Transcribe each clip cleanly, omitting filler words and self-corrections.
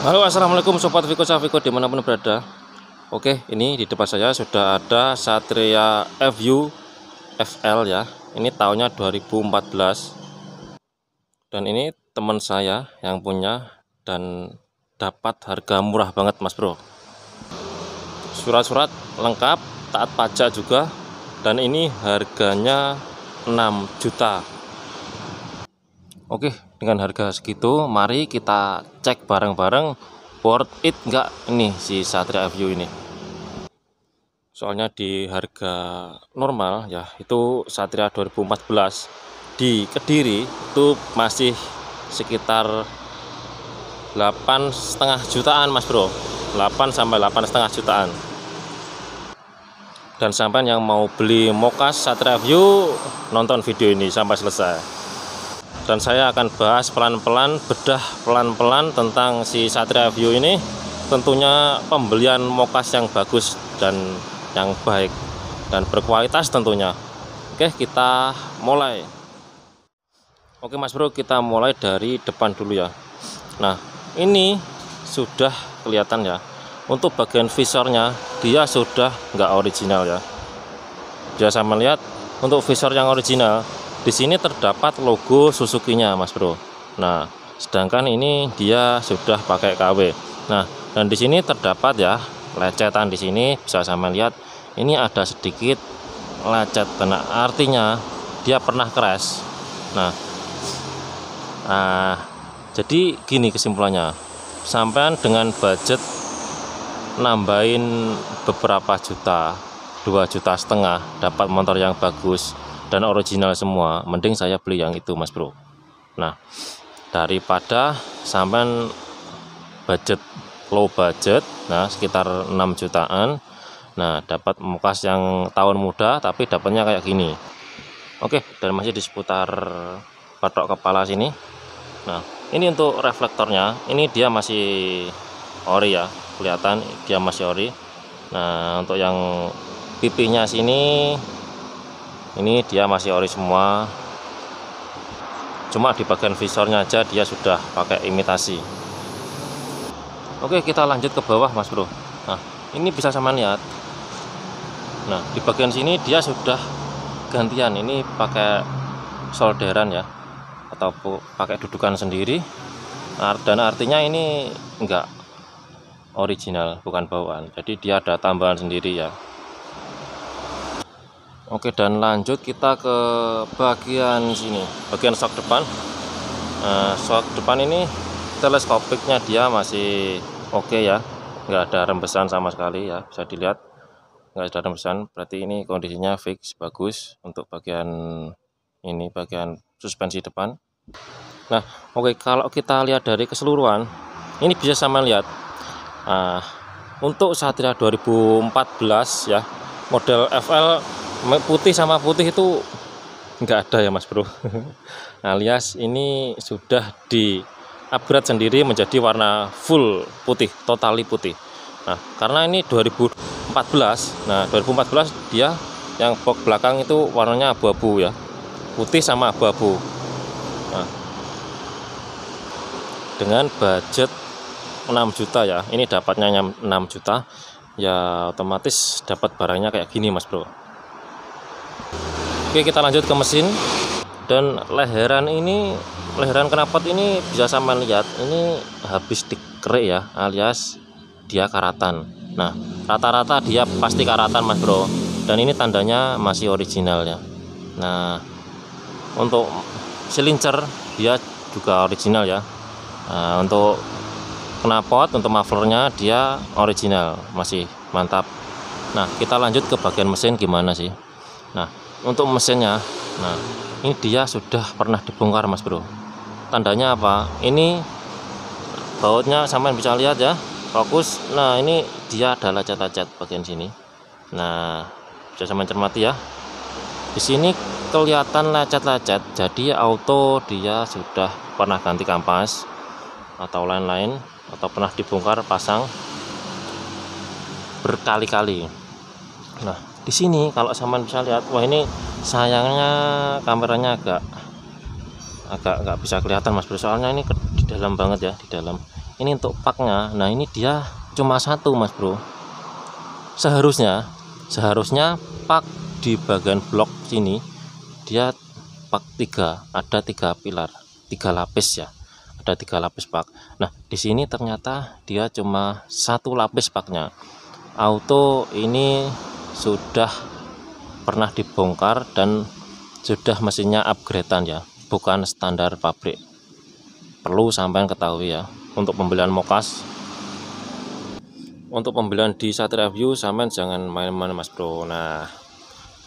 Halo, assalamualaikum sobat Viko Saviko dimanapun berada. Oke, ini di depan saya sudah ada Satria FU FL ya. Ini tahunnya 2014. Dan ini teman saya yang punya dan dapat harga murah banget Mas Bro. Surat-surat lengkap, taat pajak juga. Dan ini harganya 6 juta. Oke, dengan harga segitu mari kita cek bareng-bareng worth it enggak ini si Satria FU ini. Soalnya di harga normal ya itu Satria 2014 di Kediri itu masih sekitar 8,5 jutaan Mas Bro. 8 sampai 8,5 jutaan. Dan sampai yang mau beli Mokas Satria FU nonton video ini sampai selesai. Dan saya akan bahas pelan-pelan, bedah pelan-pelan tentang si Satria FU ini. Tentunya pembelian Mokas yang bagus dan yang baik dan berkualitas tentunya. Oke, kita mulai. Oke Mas Bro, kita mulai dari depan dulu ya. Nah, ini sudah kelihatan ya. Untuk bagian visornya dia sudah nggak original ya. Biasa melihat untuk visor yang original di sini terdapat logo Suzuki-nya Mas Bro. Nah, sedangkan ini dia sudah pakai KW. Nah, dan di sini terdapat ya lecetan di sini bisa sama lihat. Ini ada sedikit lecet, karena artinya dia pernah crash. Nah, jadi gini kesimpulannya. Sampean dengan budget nambahin beberapa juta, 2,5 juta dapat motor yang bagus dan original semua, mending saya beli yang itu Mas Bro. Nah, daripada sampean budget low budget, nah sekitar 6 jutaan, nah dapat Mokas yang tahun muda tapi dapatnya kayak gini. Oke, dan masih di seputar patok kepala sini. Nah, ini untuk reflektornya, ini dia masih ori ya, kelihatan dia masih ori. Nah, untuk yang pipinya sini ini dia masih ori semua, cuma di bagian visornya aja dia sudah pakai imitasi. Oke, kita lanjut ke bawah Mas Bro. Nah, ini bisa sama lihat. Nah, di bagian sini dia sudah gantian, ini pakai solderan ya, atau pakai dudukan sendiri. Dan artinya ini enggak original, bukan bawaan, jadi dia ada tambahan sendiri ya. Oke, dan lanjut kita ke bagian sini, bagian shock depan. Shock depan ini teleskopiknya dia masih oke ya, nggak ada rembesan sama sekali ya, bisa dilihat nggak ada rembesan, berarti ini kondisinya fix, bagus. Untuk bagian ini, bagian suspensi depan. Nah, oke, kalau kita lihat dari keseluruhan ini bisa sama lihat. Untuk Satria 2014 ya, model FL putih sama putih itu nggak ada ya Mas Bro. Alias ini sudah di upgrade sendiri menjadi warna full putih, totally putih. Nah, karena ini 2014, nah 2014 dia yang box belakang itu warnanya abu-abu ya, putih sama abu-abu. Nah, dengan budget 6 juta ya, ini dapatnya 6 juta ya, otomatis dapat barangnya kayak gini Mas Bro. Oke, kita lanjut ke mesin. Dan leheran knalpot ini bisa sama lihat, ini habis dikerik ya, alias dia karatan. Nah, rata-rata dia pasti karatan Mas Bro, dan ini tandanya masih original ya. Nah, untuk silincer dia juga original ya. Nah, untuk knalpot, untuk mufflernya dia original, masih mantap. Nah, kita lanjut ke bagian mesin gimana sih. Nah, untuk mesinnya, nah ini dia sudah pernah dibongkar Mas Bro. Tandanya apa? Ini bautnya sampai bisa lihat ya, fokus. Nah, ini dia ada lecet-lecet bagian sini. Nah, bisa sama cermati ya. Di sini kelihatan lecet-lecet, jadi auto dia sudah pernah ganti kampas atau lain-lain, atau pernah dibongkar pasang berkali-kali. Nah, di sini kalau sampean bisa lihat, wah ini sayangnya kameranya agak nggak bisa kelihatan Mas Bro, soalnya ini di dalam banget ya, di dalam. ini untuk paknya. Nah ini dia cuma satu mas bro. Seharusnya pak di bagian blok sini dia pak 3, ada 3 pilar, 3 lapis ya, ada 3 lapis pak. Nah di sini ternyata dia cuma 1 lapis paknya. Auto ini sudah pernah dibongkar dan sudah mesinnya upgradean ya, bukan standar pabrik. Perlu sampean ketahui ya, untuk pembelian Mokas, untuk pembelian di Satria View sampean jangan main-main mas bro. Nah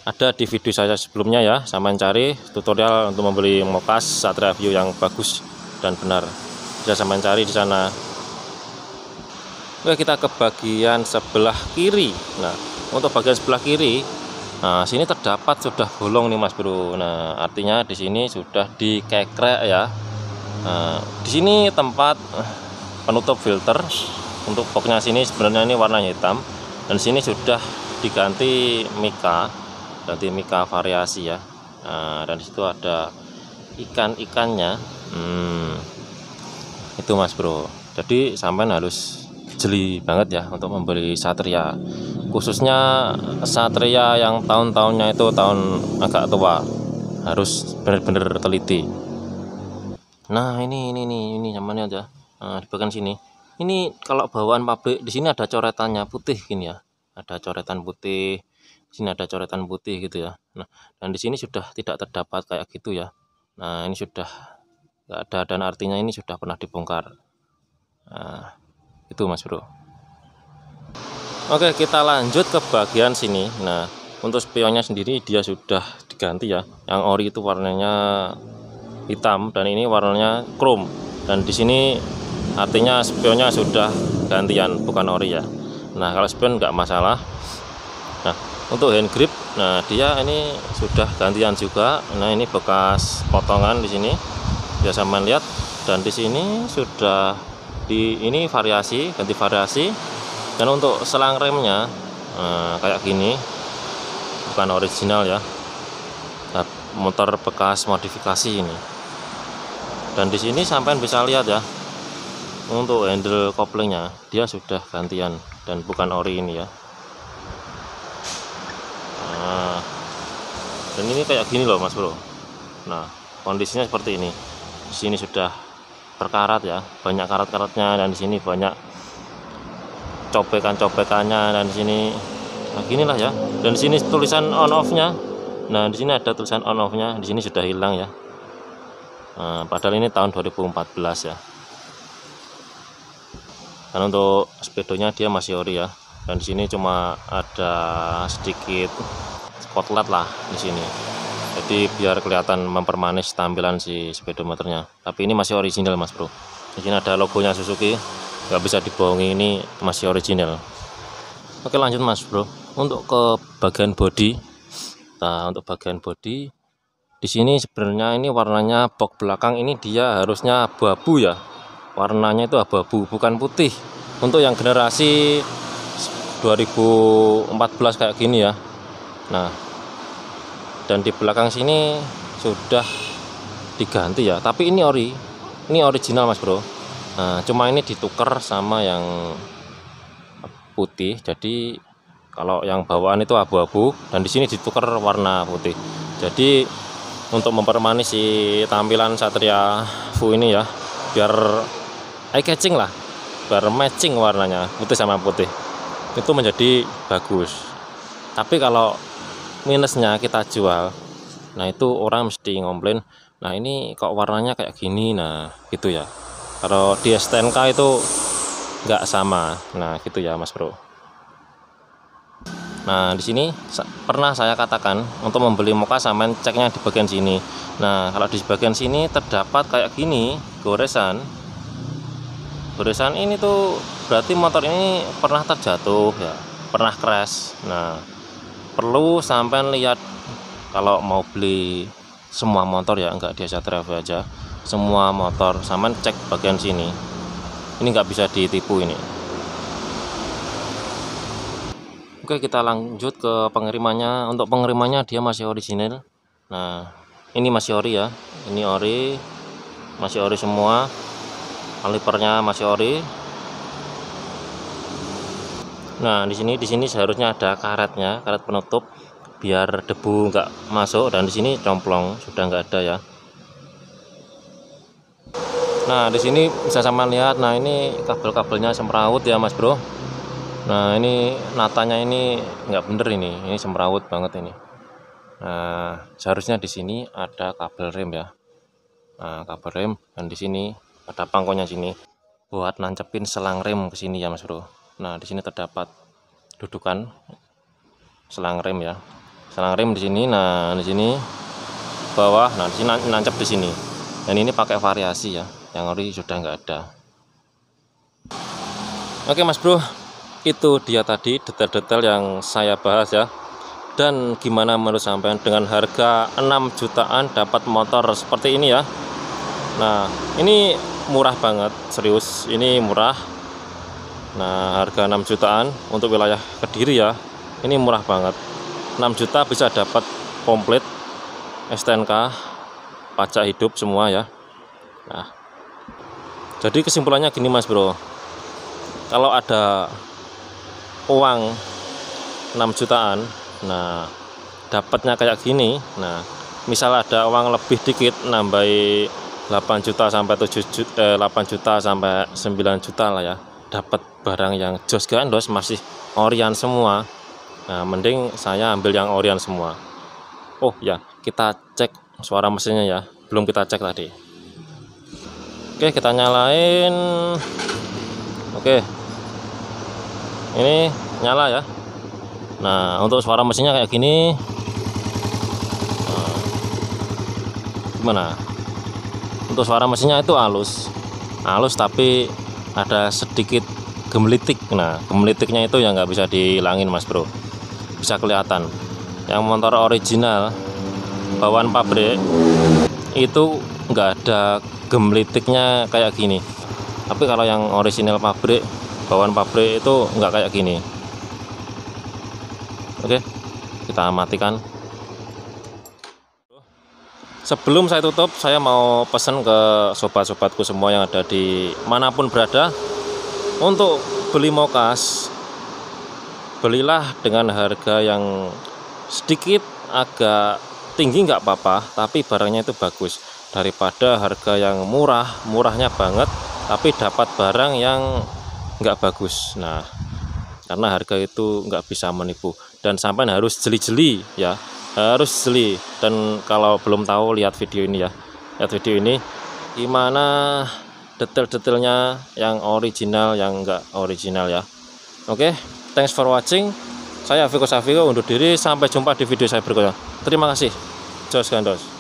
ada di video saya sebelumnya ya, sampean cari tutorial untuk membeli Mokas Satria View yang bagus dan benar, bisa sampean cari di sana. Oke, kita ke bagian sebelah kiri. Nah untuk bagian sebelah kiri, nah sini terdapat sudah bolong nih mas bro. Nah artinya di sini sudah dikekrek ya. Nah, di sini tempat penutup filter untuk boxnya. Sini sebenarnya ini warnanya hitam, dan sini sudah diganti mika, ganti mika variasi ya. Nah, dan disitu ada ikan-ikannya. Itu mas bro. Jadi sampean harus jeli banget ya untuk membeli Satria, khususnya Satria yang tahun-tahunnya itu tahun agak tua, harus benar-benar teliti. Nah ini namanya aja. Nah, di bagian sini ini kalau bawaan pabrik, di sini ada coretannya putih gini ya, ada coretan putih, di sini ada coretan putih gitu ya. Nah dan di sini sudah tidak terdapat kayak gitu ya. Nah ini sudah nggak ada, dan artinya ini sudah pernah dibongkar. Nah itu mas bro. Oke, kita lanjut ke bagian sini. Nah untuk spionnya sendiri dia sudah diganti ya, yang ori itu warnanya hitam dan ini warnanya chrome, dan di sini artinya spionnya sudah gantian, bukan ori ya. Nah kalau spion nggak masalah. Nah untuk hand grip, nah dia ini sudah gantian juga. Nah ini bekas potongan di sini biasa main lihat, dan di sini sudah ini variasi, ganti variasi. Dan untuk selang remnya kayak gini, bukan original ya, motor bekas modifikasi ini. Dan di sini sampean bisa lihat ya, untuk handle koplingnya dia sudah gantian dan bukan ori ini ya. Nah, dan ini kayak gini loh mas bro. Nah kondisinya seperti ini. Di sini sudah berkarat ya, banyak karat-karatnya, dan di sini banyak cobekan-cobekannya, dan di sini nah ginilah ya. Dan di sini tulisan on off-nya. Nah di sini ada tulisan on off-nya, di sini sudah hilang ya. Nah, padahal ini tahun 2014 ya. Dan untuk speedonya dia masih ori ya. Dan di sini cuma ada sedikit spotlight lah di sini. Jadi biar kelihatan mempermanis tampilan si speedometernya. Tapi ini masih original mas bro. Di sini ada logonya Suzuki, nggak bisa dibohongi, ini masih original. Oke lanjut mas bro, untuk ke bagian bodi. Nah untuk bagian bodi di sini sebenarnya ini warnanya box belakang ini dia harusnya abu-abu ya, warnanya itu abu-abu bukan putih. Untuk yang generasi 2014 kayak gini ya. Nah dan di belakang sini sudah diganti ya, tapi ini original mas bro. Nah cuma ini ditukar sama yang putih, jadi kalau yang bawaan itu abu-abu dan di sini ditukar warna putih. Jadi untuk mempermanis si tampilan Satria View ini ya, biar eye catching lah, biar matching warnanya putih sama putih, itu menjadi bagus. Tapi kalau minusnya kita jual, nah itu orang mesti ngomplain, nah ini kok warnanya kayak gini, nah gitu ya. Kalau di STNK itu nggak sama, nah gitu ya mas bro. Nah di sini pernah saya katakan untuk membeli Moka sampean ceknya di bagian sini. Nah kalau di bagian sini terdapat kayak gini goresan ini tuh berarti motor ini pernah terjatuh ya, pernah crash. Nah perlu sampean lihat kalau mau beli semua motor ya, enggak di Satria View aja, semua motor sampean cek bagian sini. Ini nggak bisa ditipu ini. Oke kita lanjut ke pengirimannya. Untuk pengirimannya dia masih original. Nah ini masih ori ya, ini ori, masih ori semua. kalipernya masih ori. Nah, di sini seharusnya ada karetnya, karet penutup biar debu nggak masuk, dan di sini complong sudah nggak ada ya. Nah, di sini bisa sama lihat. Nah, ini kabel-kabelnya semrawut ya Mas Bro. Nah, ini natanya ini nggak bener, ini semrawut banget ini. Nah, seharusnya di sini ada kabel rem ya. Nah, kabel rem, dan di sini ada pangkonya sini buat nancepin selang rem ke sini ya Mas Bro. Nah, di sini terdapat dudukan selang rem ya. Selang rem di sini. Nah, di sini bawah. Nah, di sini nancep di sini. Dan ini pakai variasi ya. Yang ori sudah nggak ada. Oke Mas Bro, itu dia tadi detail-detail yang saya bahas ya. Dan gimana menurut sampean dengan harga 6 jutaan dapat motor seperti ini ya. Nah, ini murah banget, serius, ini murah. Nah, harga 6 jutaan untuk wilayah Kediri ya, ini murah banget. 6 juta bisa dapat komplit STNK, pajak hidup semua ya. Nah, jadi kesimpulannya gini Mas Bro, kalau ada uang 6 jutaan, nah dapatnya kayak gini. Nah, misal ada uang lebih dikit, nambahi 8 juta sampai 7 juta, 8 juta sampai 9 juta lah ya, dapat barang yang jos gandos, masih orian semua. Nah, mending saya ambil yang orian semua. Oh ya, kita cek suara mesinnya ya, belum kita cek tadi. Oke, kita nyalain. Oke, ini nyala ya. Nah, untuk suara mesinnya kayak gini. Nah, gimana? Untuk suara mesinnya itu halus tapi ada sedikit gemelitik. Nah, gemelitiknya itu yang nggak bisa dihilangin Mas Bro, bisa kelihatan. Yang motor original bawaan pabrik itu nggak ada gemelitiknya kayak gini, tapi kalau yang original pabrik, bawaan pabrik itu nggak kayak gini. Oke, kita matikan. Sebelum saya tutup, saya mau pesan ke sobat-sobatku semua yang ada di manapun berada, untuk beli Mokas, belilah dengan harga yang sedikit agak tinggi nggak apa-apa, tapi barangnya itu bagus, daripada harga yang murahnya banget tapi dapat barang yang nggak bagus. Nah, karena harga itu nggak bisa menipu, dan sampai harus jeli-jeli ya, harus jeli. Dan kalau belum tahu, lihat video ini ya, lihat video ini gimana detail-detailnya yang original, yang enggak original ya. Oke, thanks for watching. Saya Viko Safiko undur diri, sampai jumpa di video saya berikutnya. Terima kasih. Jos gandos.